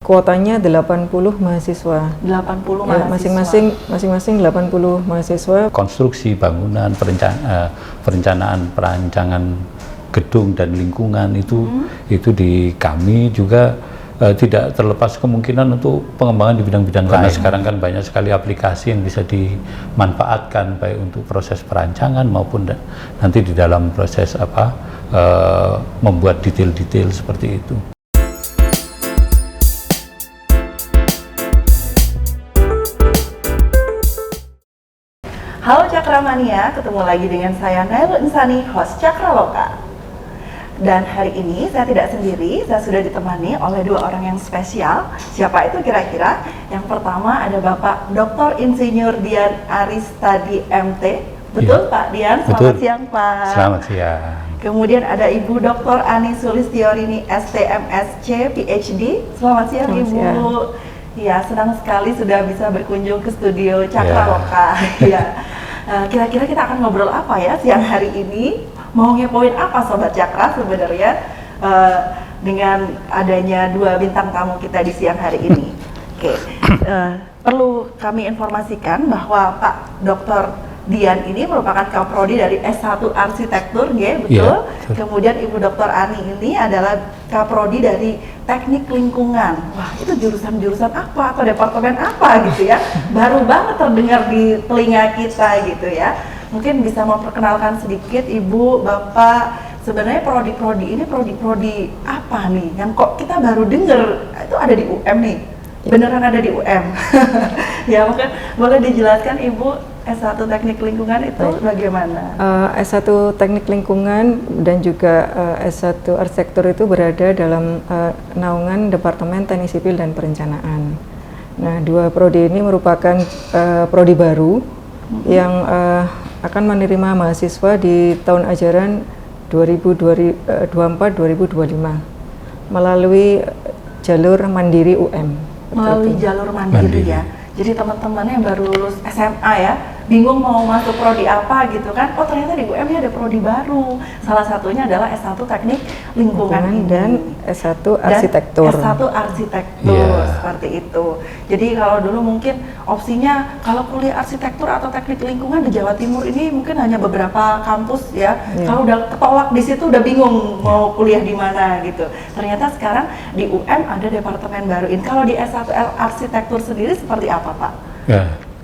kuotanya 80 mahasiswa. 80 Ya, mahasiswa. masing-masing 80 mahasiswa. Konstruksi bangunan, perencanaan perancangan gedung dan lingkungan itu di kami juga tidak terlepas kemungkinan untuk pengembangan di bidang-bidang lain. Karena sekarang kan banyak sekali aplikasi yang bisa dimanfaatkan baik untuk proses perancangan maupun nanti di dalam proses membuat detail-detail seperti itu. Halo Cakramania, ketemu lagi dengan saya Nailul Insani, host Cakraloka. Dan hari ini saya tidak sendiri, saya sudah ditemani oleh dua orang yang spesial. Siapa itu kira-kira? Yang pertama ada Bapak Dr. Insinyur Dian Aristadi MT. Betul ya, Pak Dian? Selamat betul. Siang Pak. Selamat siang. Kemudian ada Ibu Dr. Ani Sulistiorini STMSC PhD. Selamat siang Ibu. Siang. Ya, senang sekali sudah bisa berkunjung ke studio Cakraloka. Ya. Kira-kira kita akan ngobrol apa ya siang hari ini? Mau ngepoin apa Sobat Cakra sebenarnya dengan adanya dua bintang tamu kita di siang hari ini? Oke, perlu kami informasikan bahwa Pak Dr. Dian ini merupakan Kaprodi dari S1 Arsitektur, ya, betul? Yeah, betul. Kemudian Ibu Dr. Ani ini adalah Kaprodi dari Teknik Lingkungan. Wah, itu jurusan-jurusan apa atau departemen apa gitu ya? Baru banget terdengar di telinga kita gitu ya. Mungkin bisa memperkenalkan sedikit Ibu, Bapak, sebenarnya prodi-prodi ini prodi-prodi apa nih? Yang kok kita baru dengar itu ada di UM nih? Beneran ada di UM? Ya, mungkin boleh dijelaskan Ibu, S1 Teknik Lingkungan itu bagaimana? S1 Teknik Lingkungan dan juga S1 Arsitektur itu berada dalam naungan Departemen Teknik Sipil dan Perencanaan. Nah, dua prodi ini merupakan prodi baru yang akan menerima mahasiswa di tahun ajaran 2024-2025 melalui jalur mandiri UM. Melalui jalur mandiri ya. Jadi teman-teman yang baru lulus SMA ya, bingung mau masuk prodi apa gitu kan, oh ternyata di UM ada prodi baru. Salah satunya adalah S1 Teknik Lingkungan dan S1 Arsitektur. S1 Arsitektur, seperti itu. Jadi kalau dulu mungkin opsinya kalau kuliah arsitektur atau teknik lingkungan di Jawa Timur ini mungkin hanya beberapa kampus ya. Kalau udah ketolak di situ udah bingung mau kuliah di mana gitu. Ternyata sekarang di UM ada departemen baru ini. Kalau di S1 Arsitektur sendiri seperti apa Pak?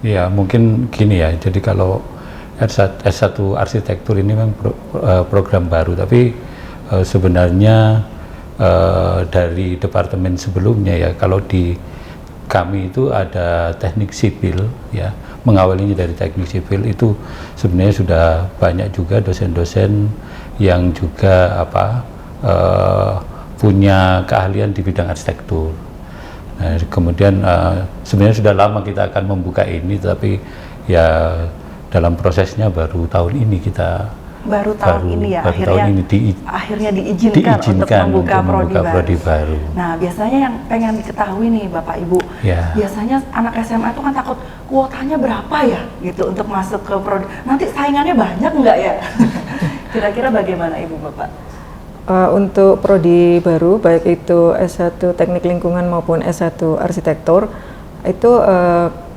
Ya, mungkin gini ya, jadi kalau S1 Arsitektur ini memang program baru, tapi sebenarnya dari departemen sebelumnya ya, kalau di kami itu ada teknik sipil ya, mengawalinya dari teknik sipil itu sebenarnya sudah banyak juga dosen-dosen yang juga punya keahlian di bidang arsitektur. Nah, kemudian sebenarnya sudah lama kita akan membuka ini, tapi ya dalam prosesnya baru tahun ini kita akhirnya diizinkan untuk membuka prodi baru. Nah, biasanya yang pengen diketahui nih Bapak Ibu, biasanya anak SMA itu kan takut kuotanya berapa ya gitu untuk masuk ke prodi. Nanti saingannya banyak nggak ya? Kira-kira bagaimana Ibu Bapak? Untuk prodi baru, baik itu S1 Teknik Lingkungan maupun S1 Arsitektur, itu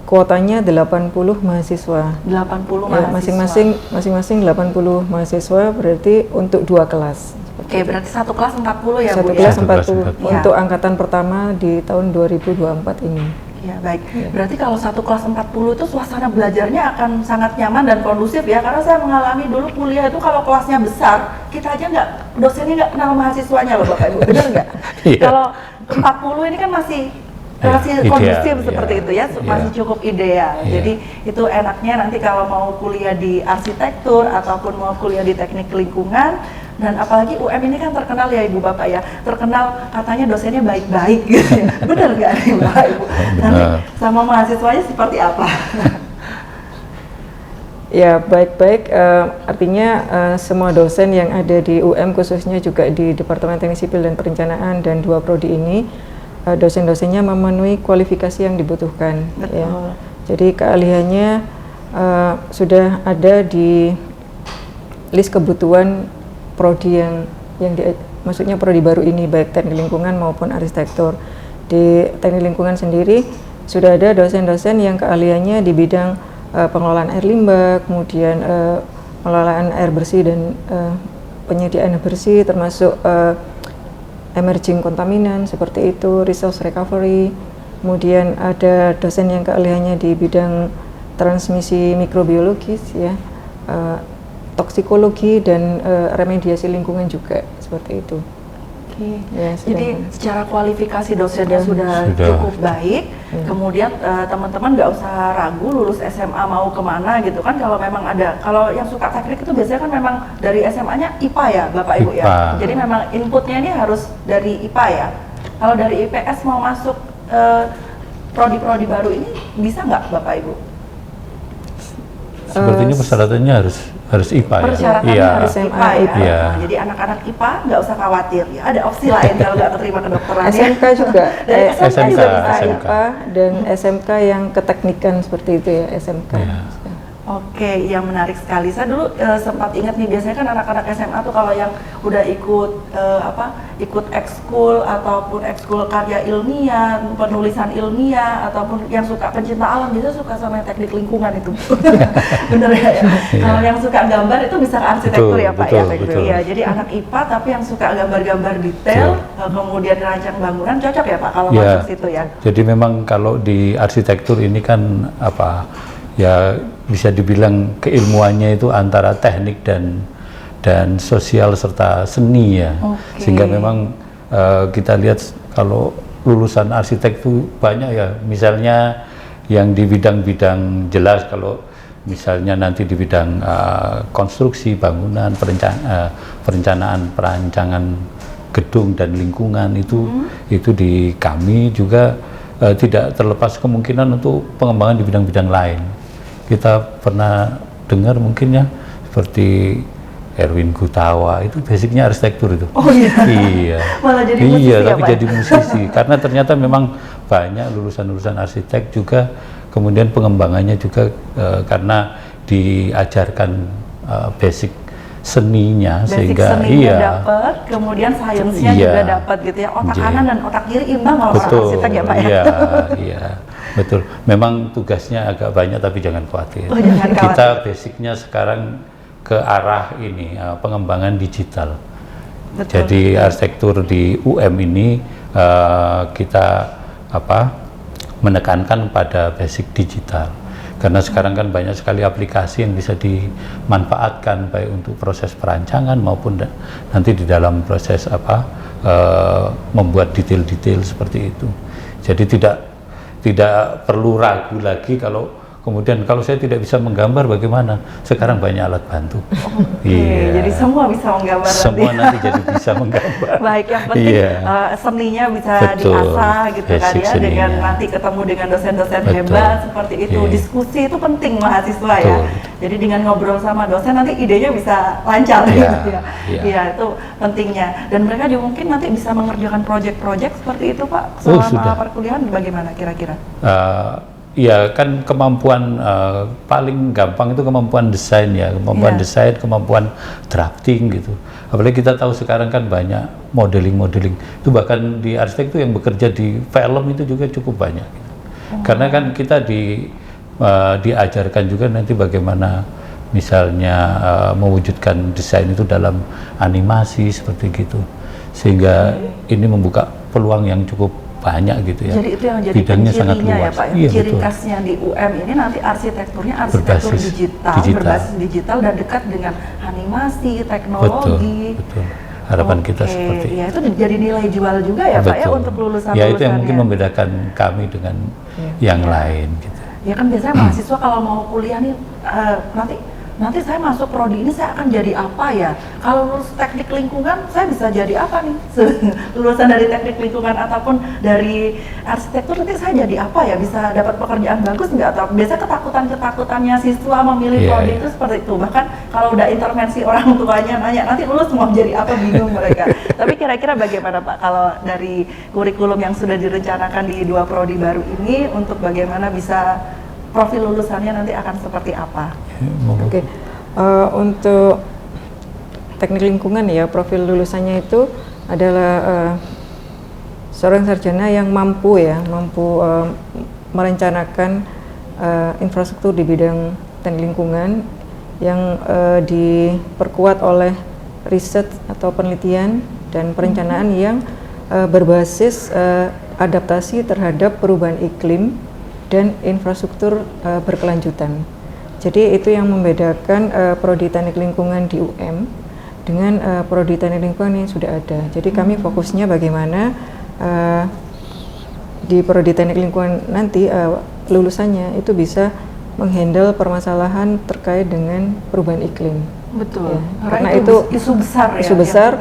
kuotanya 80 mahasiswa. 80 mahasiswa. Masing-masing 80 mahasiswa, berarti untuk 2 kelas. Oke, berarti satu kelas 40 ya Bu? Satu kelas 40 untuk angkatan pertama di tahun 2024 ini. Ya, baik. Berarti kalau satu kelas 40 itu suasana belajarnya akan sangat nyaman dan kondusif ya, karena saya mengalami dulu kuliah itu kalau kelasnya besar, kita aja dosennya nggak kenal mahasiswanya loh Bapak Ibu, benar nggak? Kalau 40 ini kan masih kondusif seperti itu ya, masih cukup ideal. Jadi itu enaknya nanti kalau mau kuliah di arsitektur ataupun mau kuliah di teknik lingkungan. Dan apalagi UM ini kan terkenal ya Ibu Bapak ya, terkenal katanya dosennya baik-baik gitu ya. Benar nggak nih Bapak Ibu? Nanti sama mahasiswanya seperti apa? Ya, baik-baik, artinya semua dosen yang ada di UM, khususnya juga di Departemen Teknik Sipil dan Perencanaan dan dua prodi ini, dosen-dosennya memenuhi kualifikasi yang dibutuhkan. Betul. Ya. Jadi keahliannya sudah ada di list kebutuhan prodi maksudnya prodi baru ini, baik teknik lingkungan maupun arsitektur. di teknik lingkungan sendiri sudah ada dosen-dosen yang keahliannya di bidang pengelolaan air limbah, kemudian pengelolaan air bersih dan penyediaan air bersih, termasuk emerging kontaminan seperti itu, resource recovery. Kemudian ada dosen yang keahliannya di bidang transmisi mikrobiologis, ya, toksikologi dan remediasi lingkungan juga seperti itu. Oke. Ya, jadi secara kualifikasi dosennya sudah cukup baik, kemudian teman-teman nggak usah ragu lulus SMA mau kemana gitu kan. Kalau memang ada, kalau yang suka teknik itu biasanya kan memang dari SMA-nya IPA ya Bapak Ibu IPA. ya, jadi memang inputnya ini harus dari IPA ya. Kalau dari IPS mau masuk prodi-prodi baru ini bisa nggak Bapak Ibu? Sepertinya persyaratannya harus IPA ya. Persyaratannya harus IPA ya. Iya. Nah, jadi anak-anak IPA nggak usah khawatir ya. Ada opsi lain kalau nggak keterima kedokteran. SMK juga, Dari SMK juga bisa. SMK. IPA dan SMK yang keteknikan seperti itu ya, SMK. Iya. Oke, yang menarik sekali. Saya dulu sempat ingat nih, biasanya kan anak-anak SMA tuh kalau yang udah ikut ikut ekskul ataupun ekskul karya ilmiah, penulisan ilmiah ataupun yang suka pencinta alam, biasanya suka sama yang teknik lingkungan itu. Bener ya? Kalau yang suka gambar itu bisa ke arsitektur ya Pak ya. Betul. Ya, jadi anak IPA tapi yang suka gambar-gambar detail, kemudian rancang bangunan cocok ya Pak kalau masuk situ ya. Jadi memang kalau di arsitektur ini kan ya bisa dibilang keilmuannya itu antara teknik dan sosial serta seni ya. Sehingga memang kita lihat kalau lulusan arsitek itu banyak ya, misalnya yang di bidang-bidang jelas, kalau misalnya nanti di bidang konstruksi bangunan, perencanaan perancangan gedung dan lingkungan itu di kami juga tidak terlepas kemungkinan untuk pengembangan di bidang-bidang lain. Kita pernah dengar mungkin ya seperti Erwin Gutawa, itu basicnya arsitektur itu. Oh iya. Iya. Malah jadi musisi ya, tapi Pak? jadi musisi. Karena ternyata memang banyak lulusan-lulusan arsitek juga kemudian pengembangannya juga karena diajarkan basic seninya, sehingga dapat, kemudian sainsnya juga dapat gitu ya. Otak kanan dan otak kiri imbang kalau arsitek ya Pak ya. Iya. Betul, memang tugasnya agak banyak tapi jangan khawatir. Jangan khawatir. Kita basicnya sekarang ke arah ini pengembangan digital. Betul. Jadi arsitektur di UM ini kita menekankan pada basic digital. Karena sekarang kan banyak sekali aplikasi yang bisa dimanfaatkan baik untuk proses perancangan maupun nanti di dalam proses membuat detail-detail seperti itu. Jadi tidak perlu ragu lagi kalau kemudian kalau saya tidak bisa menggambar bagaimana? Sekarang banyak alat bantu. Jadi semua bisa menggambar. Semua nanti jadi bisa menggambar. Baik, yang penting seninya bisa diasah gitu kan ya, dengan nanti ketemu dengan dosen-dosen hebat seperti itu. Diskusi itu penting mahasiswa ya. Jadi dengan ngobrol sama dosen nanti idenya bisa lancar gitu ya. Iya, itu pentingnya. Dan mereka juga mungkin nanti bisa mengerjakan proyek-proyek seperti itu Pak selama perkuliahan. Bagaimana kira-kira? Ya kan kemampuan paling gampang itu kemampuan desain ya, desain, kemampuan drafting gitu. Apalagi kita tahu sekarang kan banyak modeling itu, bahkan di arsitek itu yang bekerja di film itu juga cukup banyak gitu. Karena kan kita diajarkan juga nanti bagaimana misalnya mewujudkan desain itu dalam animasi seperti gitu, sehingga ini membuka peluang yang cukup banyak gitu ya. Jadi itu yang jadi bidangnya sangat luas ya Pak ya. Iya, Ciri betul. khasnya di UM ini nanti arsitekturnya arsitektur berbasis digital dan dekat dengan animasi, teknologi. Betul. Harapan kita seperti ya, itu jadi nilai jual juga ya Pak ya untuk lulusan. Ya itu yang mungkin membedakan kami dengan yang lain gitu. Ya kan biasanya mahasiswa kalau mau kuliah nih nanti saya masuk prodi ini saya akan jadi apa ya? Kalau lulus teknik lingkungan saya bisa jadi apa nih? Lulusan dari teknik lingkungan ataupun dari arsitektur nanti saya jadi apa ya? Bisa dapat pekerjaan bagus nggak? Atau biasanya ketakutannya siswa memilih prodi itu seperti itu. Bahkan kalau udah intervensi orang tuanya nanya nanti lulus mau jadi apa, bingung mereka. Tapi kira-kira bagaimana Pak kalau dari kurikulum yang sudah direncanakan di 2 prodi baru ini untuk bagaimana bisa profil lulusannya nanti akan seperti apa? Oke. Untuk teknik lingkungan ya, profil lulusannya itu adalah seorang sarjana yang mampu merencanakan infrastruktur di bidang teknik lingkungan yang diperkuat oleh riset atau penelitian dan perencanaan yang berbasis adaptasi terhadap perubahan iklim dan infrastruktur berkelanjutan. Jadi itu yang membedakan prodi teknik lingkungan di UM dengan prodi teknik lingkungan yang sudah ada. Jadi kami fokusnya bagaimana di prodi teknik lingkungan nanti lulusannya itu bisa menghandle permasalahan terkait dengan perubahan iklim. Betul. Ya, karena itu isu besar ya. Isu besar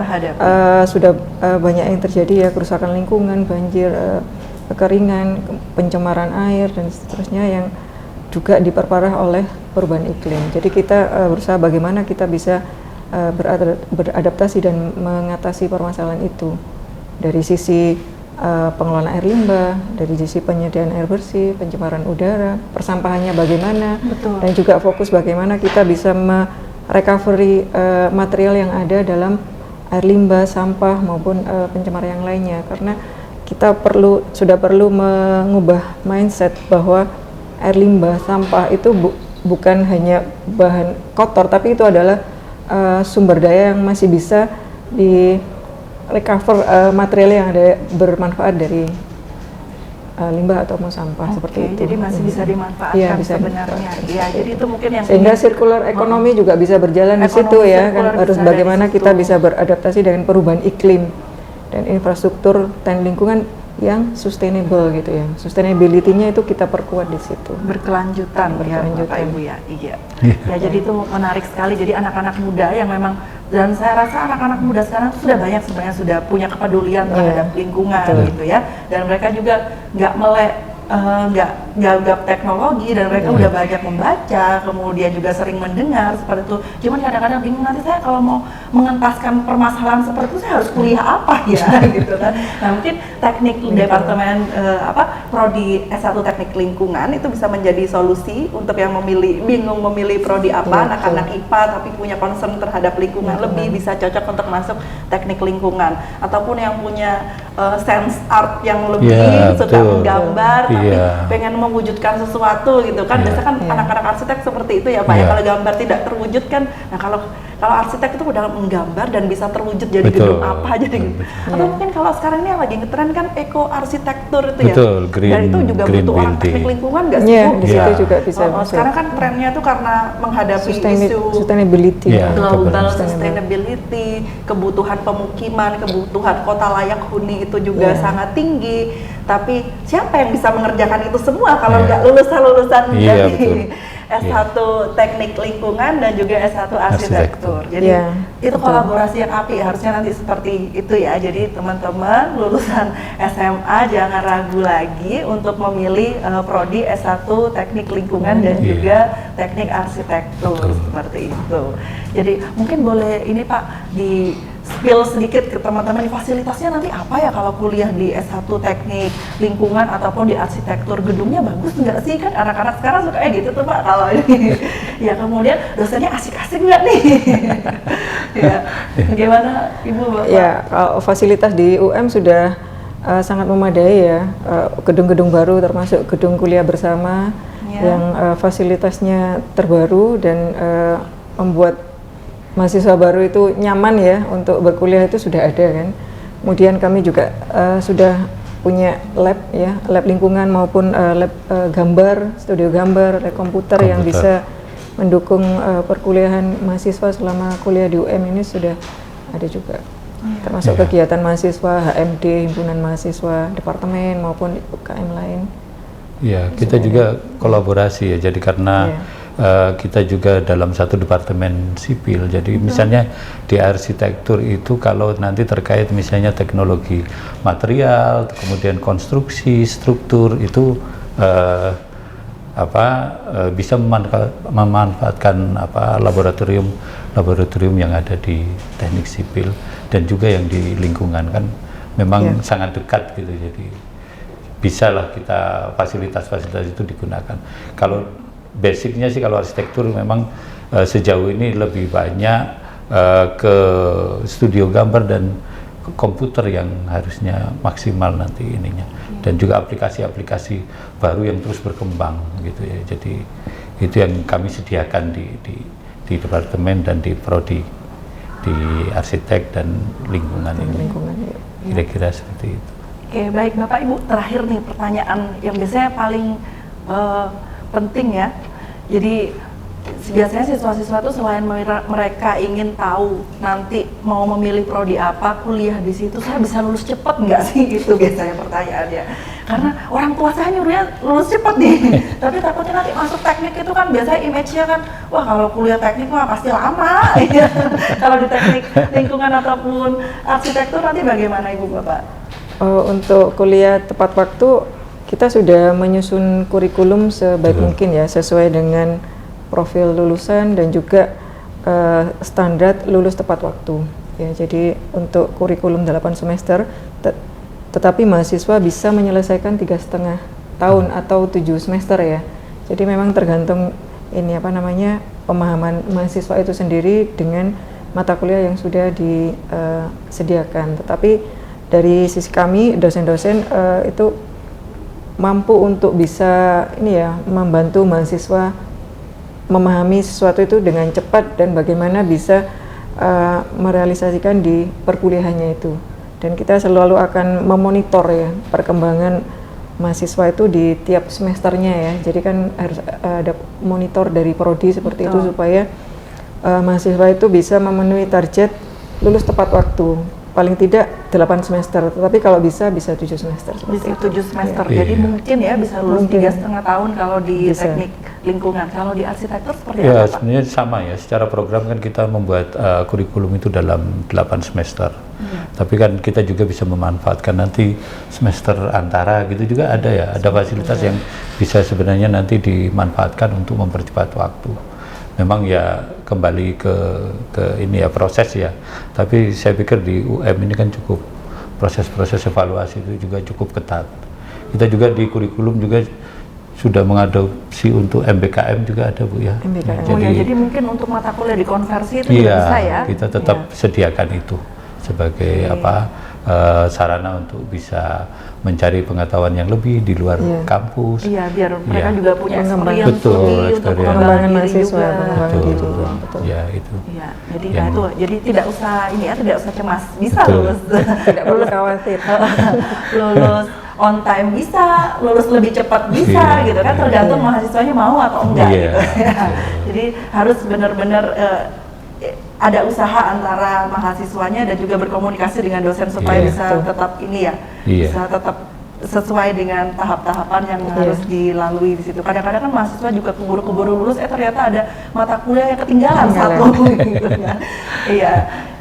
sudah banyak yang terjadi ya, kerusakan lingkungan, banjir, kekeringan, pencemaran air dan seterusnya yang juga diperparah oleh perubahan iklim. Jadi kita berusaha bagaimana kita bisa beradaptasi dan mengatasi permasalahan itu dari sisi pengelolaan air limbah, dari sisi penyediaan air bersih, pencemaran udara, persampahannya bagaimana, betul, dan juga fokus bagaimana kita bisa recovery material yang ada dalam air limbah, sampah maupun pencemar yang lainnya. Karena kita sudah perlu mengubah mindset bahwa air limbah, sampah itu bukan hanya bahan kotor, tapi itu adalah sumber daya yang masih bisa di recover material yang ada bermanfaat dari limbah atau sampah seperti itu. Jadi masih bisa dimanfaatkan sebenarnya. Ya, jadi itu mungkin yang sehingga circular ekonomi juga bisa berjalan di situ ya, kan harus bagaimana kita bisa beradaptasi dengan perubahan iklim dan infrastruktur dan lingkungan yang sustainable gitu ya. Sustainability-nya itu kita perkuat di situ. Berkelanjutan ya Bapak Ibu ya. Iya. Ya, jadi itu menarik sekali. Jadi anak-anak muda yang memang, dan saya rasa anak-anak muda sekarang sudah banyak sebenarnya sudah punya kepedulian terhadap lingkungan gitu ya, dan mereka juga nggak gagap teknologi, dan mereka udah banyak membaca, kemudian juga sering mendengar seperti itu. Cuman kadang-kadang bingung, nanti saya kalau mau mengentaskan permasalahan seperti itu saya harus kuliah apa ya gitu kan. Nah, mungkin teknik departemen prodi S1 teknik lingkungan itu bisa menjadi solusi untuk yang bingung memilih prodi apa. Anak-anak IPA tapi punya concern terhadap lingkungan lebih bisa cocok untuk masuk teknik lingkungan, ataupun yang punya sense art yang lebih suka menggambar tapi pengen mewujudkan sesuatu gitu kan. Biasanya kan anak-anak arsitek seperti itu ya Pak ya, kalau gambar tidak terwujud kan. Nah, kalau arsitek itu udah menggambar dan bisa terwujud jadi gedung apa jadi gitu. Atau mungkin kalau sekarang ini yang lagi ngetren kan eco arsitektur itu ya. Dan itu juga butuh orang teknik lingkungan nggak sih Bu? Di situ juga bisa. Sekarang kan trennya tuh karena menghadapi isu sustainability, global sustainability, kebutuhan pemukiman, kebutuhan kota layak huni itu juga sangat tinggi. Tapi siapa yang bisa mengerjakan itu semua kalau nggak lulusan dari S1 teknik lingkungan dan juga S1 arsitektur. Jadi itu kolaborasi yang apik, harusnya nanti seperti itu ya. Jadi teman-teman lulusan SMA jangan ragu lagi untuk memilih prodi S1 teknik lingkungan dan juga teknik arsitektur seperti itu. Jadi mungkin boleh ini Pak di spill sedikit ke teman-teman, fasilitasnya nanti apa ya kalau kuliah di S1 teknik lingkungan ataupun di arsitektur, gedungnya bagus nggak sih? Kan anak-anak sekarang suka gitu tuh Pak kalau ini. Ya, kemudian dosennya asik-asik nggak nih? Ya, bagaimana Ibu Bapak? Ya, kalau fasilitas di UM sudah sangat memadai ya, gedung-gedung baru termasuk gedung kuliah bersama yang fasilitasnya terbaru dan membuat mahasiswa baru itu nyaman ya untuk berkuliah itu sudah ada kan. Kemudian kami juga sudah punya lab ya, lab lingkungan maupun lab gambar, studio gambar, lab komputer yang bisa mendukung perkuliahan mahasiswa selama kuliah di UM ini sudah ada juga. Termasuk kegiatan mahasiswa, HMD, himpunan mahasiswa, departemen maupun UKM lain. Ya, kita juga kolaborasi ya. Jadi karena kita juga dalam satu departemen sipil, jadi misalnya di arsitektur itu kalau nanti terkait misalnya teknologi material, kemudian konstruksi, struktur itu bisa memanfaatkan laboratorium yang ada di teknik sipil dan juga yang di lingkungan kan memang sangat dekat gitu, jadi bisalah kita fasilitas-fasilitas itu digunakan. Kalau basicnya sih kalau arsitektur memang sejauh ini lebih banyak ke studio gambar dan komputer yang harusnya maksimal nanti ininya, dan juga aplikasi-aplikasi baru yang terus berkembang gitu ya. Jadi itu yang kami sediakan di departemen dan di prodi di arsitek dan lingkungan ini. Kira-kira seperti itu. Oke, baik Bapak Ibu, terakhir nih pertanyaan yang biasanya paling penting ya. Jadi biasanya siswa-siswa itu selain mereka ingin tahu nanti mau memilih prodi apa, kuliah di situ, saya bisa lulus cepat nggak sih? Itu biasanya pertanyaannya. Karena orang tua saya nyuruhnya lulus cepat nih, tapi takutnya nanti masuk teknik itu kan biasanya image-nya kan, wah kalau kuliah teknik mah pasti lama. Kalau di teknik lingkungan ataupun arsitektur nanti bagaimana Ibu Bapak? Untuk kuliah tepat waktu, kita sudah menyusun kurikulum sebaik mungkin ya, sesuai dengan profil lulusan dan juga standar lulus tepat waktu. Ya, jadi untuk kurikulum 8 semester, tetapi mahasiswa bisa menyelesaikan 3,5 tahun atau 7 semester ya. Jadi memang tergantung ini pemahaman mahasiswa itu sendiri dengan mata kuliah yang sudah disediakan. Tetapi dari sisi kami dosen-dosen itu mampu untuk bisa membantu mahasiswa memahami sesuatu itu dengan cepat dan bagaimana bisa merealisasikan di perkuliahannya itu. Dan kita selalu akan memonitor ya perkembangan mahasiswa itu di tiap semesternya ya. Jadi kan harus ada monitor dari prodi seperti itu supaya mahasiswa itu bisa memenuhi target lulus tepat waktu. Paling tidak 8 semester, tetapi kalau bisa 7 semester. Bisa 7 semester, jadi mungkin ya bisa lulus 3,5 tahun kalau di teknik lingkungan. Kalau di arsitektur seperti apa Pak? Sebenarnya sama ya, secara program kan kita membuat kurikulum itu dalam 8 semester. Tapi kan kita juga bisa memanfaatkan nanti semester antara gitu juga ada ya, ada fasilitas yang bisa sebenarnya nanti dimanfaatkan untuk mempercepat waktu. Memang ya kembali ke ini ya proses ya, tapi saya pikir di UM ini kan cukup proses-proses evaluasi itu juga cukup ketat. Kita juga di kurikulum juga sudah mengadopsi untuk MBKM juga ada Bu ya. MBKM. Jadi mungkin untuk mata kuliah dikonversi itu juga bisa ya. Kita tetap sediakan itu sebagai sarana untuk bisa mencari pengetahuan yang lebih di luar kampus. Iya, biar mereka juga punya experience untuk pengembangan mahasiswa, pengembangan diri. Betul. Ya itu. Iya, jadi tidak usah tidak usah cemas, bisa lulus. Tidak perlu khawatir. Lulus on time bisa, lulus lebih cepat bisa gitu kan, tergantung mahasiswanya mau atau enggak gitu. Jadi harus benar-benar ada usaha antara mahasiswanya dan juga berkomunikasi dengan dosen supaya bisa tetap bisa tetap sesuai dengan tahap-tahapan yang harus dilalui di situ. Kadang-kadang kan mahasiswa juga keburu-keburu lulus, ternyata ada mata kuliah yang ketinggalan satu gitu kan. Iya,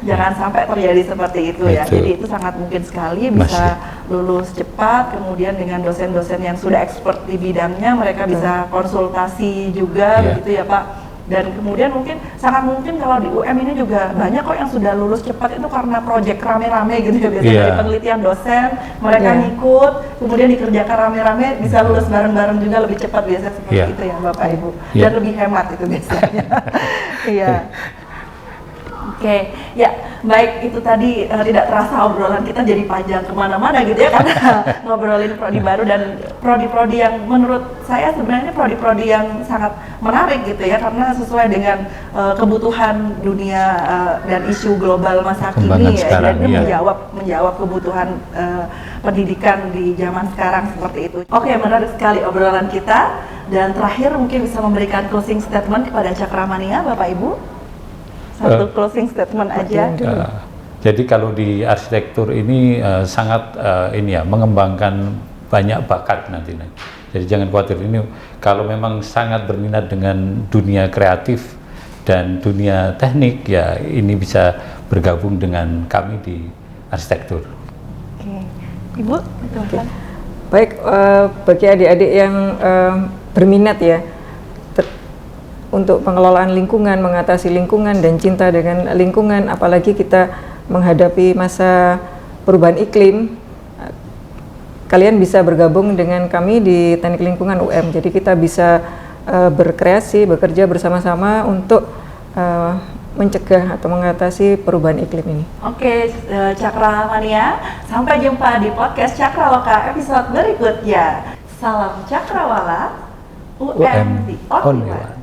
jangan sampai terjadi seperti itu ya. Jadi itu sangat mungkin sekali bisa lulus cepat, kemudian dengan dosen-dosen yang sudah expert di bidangnya, mereka bisa konsultasi juga begitu ya Pak. Dan kemudian sangat mungkin kalau di UM ini juga banyak kok yang sudah lulus cepat itu karena proyek rame-rame gitu ya, biasanya dari penelitian dosen mereka ngikut, kemudian dikerjakan rame-rame, bisa lulus bareng-bareng juga lebih cepat biasanya seperti itu ya Bapak Ibu, dan lebih hemat itu biasanya. Iya. Oke, ya baik, itu tadi tidak terasa obrolan kita jadi panjang kemana-mana gitu ya, karena ngobrolin prodi baru dan prodi-prodi yang menurut saya sebenarnya prodi-prodi yang sangat menarik gitu ya, karena sesuai dengan kebutuhan dunia dan isu global masa kini ya, dan ini menjawab kebutuhan pendidikan di zaman sekarang seperti itu. Oke, menarik sekali obrolan kita, dan terakhir mungkin bisa memberikan closing statement kepada Cakramania Bapak Ibu. Satu closing statement aja. Jadi kalau di arsitektur ini sangat mengembangkan banyak bakat nanti. Jadi jangan khawatir, ini kalau memang sangat berminat dengan dunia kreatif dan dunia teknik, ya ini bisa bergabung dengan kami di arsitektur. Oke, Ibu, silakan. Baik, bagi adik-adik yang berminat ya untuk pengelolaan lingkungan, mengatasi lingkungan dan cinta dengan lingkungan, apalagi kita menghadapi masa perubahan iklim, kalian bisa bergabung dengan kami di Teknik Lingkungan UM. Jadi kita bisa berkreasi, bekerja bersama-sama untuk mencegah atau mengatasi perubahan iklim ini. Oke, Cakra Mania, sampai jumpa di podcast Cakrawala episode berikutnya. Salam Cakrawala, UM the only one.